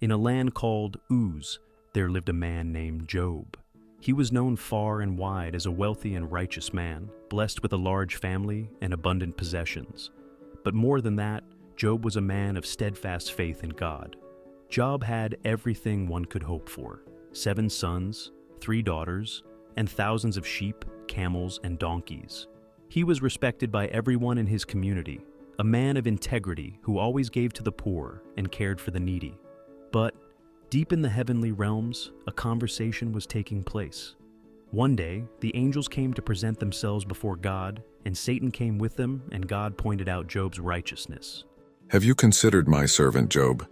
In a land called Uz, there lived a man named Job. He was known far and wide as a wealthy and righteous man, blessed with a large family and abundant possessions. But more than that, Job was a man of steadfast faith in God. Job had everything one could hope for: 7 sons, 3 daughters, and thousands of sheep, camels, and donkeys. He was respected by everyone in his community, a man of integrity who always gave to the poor and cared for the needy. But deep in the heavenly realms, a conversation was taking place. One day, the angels came to present themselves before God, and Satan came with them, and God pointed out Job's righteousness. Have you considered my servant Job?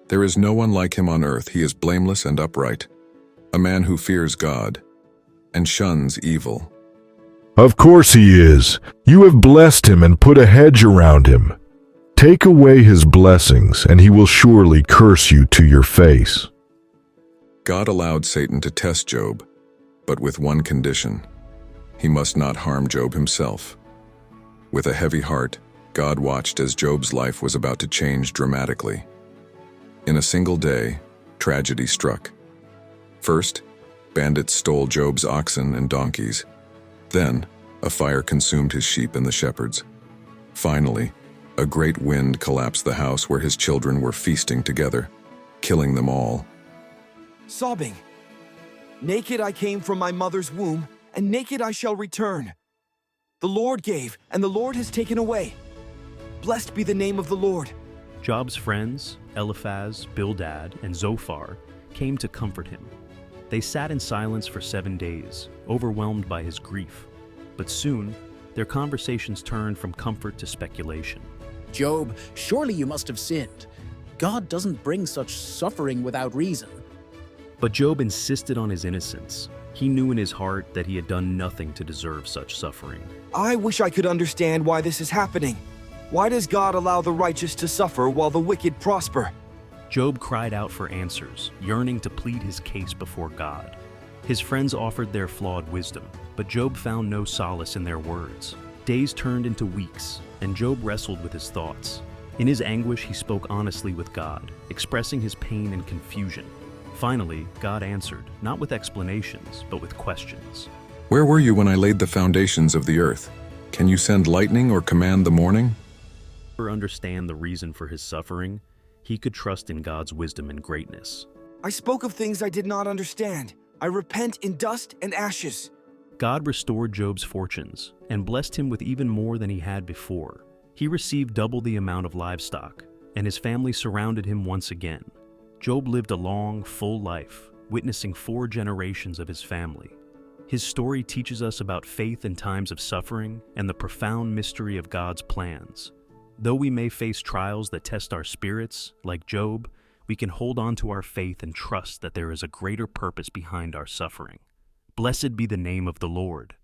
There is no one like him on earth. He is blameless and upright, a man who fears God and shuns evil. Of course he is. You have blessed him and put a hedge around him. Take away his blessings, and he will surely curse you to your face. God allowed Satan to test Job, but with one condition: he must not harm Job himself. With a heavy heart, God watched as Job's life was about to change dramatically. In a single day, tragedy struck. First, bandits stole Job's oxen and donkeys. Then, a fire consumed his sheep and the shepherds. Finally, a great wind collapsed the house where his children were feasting together, killing them all. Sobbing, naked I came from my mother's womb, and naked I shall return. The Lord gave, and the Lord has taken away. Blessed be the name of the Lord. Job's friends, Eliphaz, Bildad, and Zophar, came to comfort him. They sat in silence for 7 days, overwhelmed by his grief. But soon, their conversations turned from comfort to speculation. Job, surely you must have sinned. God doesn't bring such suffering without reason. But Job insisted on his innocence. He knew in his heart that he had done nothing to deserve such suffering. I wish I could understand why this is happening. Why does God allow the righteous to suffer while the wicked prosper? Job cried out for answers, yearning to plead his case before God. His friends offered their flawed wisdom, but Job found no solace in their words. Days turned into weeks, and Job wrestled with his thoughts. In his anguish, he spoke honestly with God, expressing his pain and confusion. Finally, God answered, not with explanations, but with questions. Where were you when I laid the foundations of the earth? Can you send lightning or command the morning? To understand the reason for his suffering, he could trust in God's wisdom and greatness. I spoke of things I did not understand. I repent in dust and ashes. God restored Job's fortunes and blessed him with even more than he had before. He received double the amount of livestock, and his family surrounded him once again. Job lived a long, full life, witnessing 4 generations of his family. His story teaches us about faith in times of suffering and the profound mystery of God's plans. Though we may face trials that test our spirits, like Job, we can hold on to our faith and trust that there is a greater purpose behind our suffering. Blessed be the name of the Lord.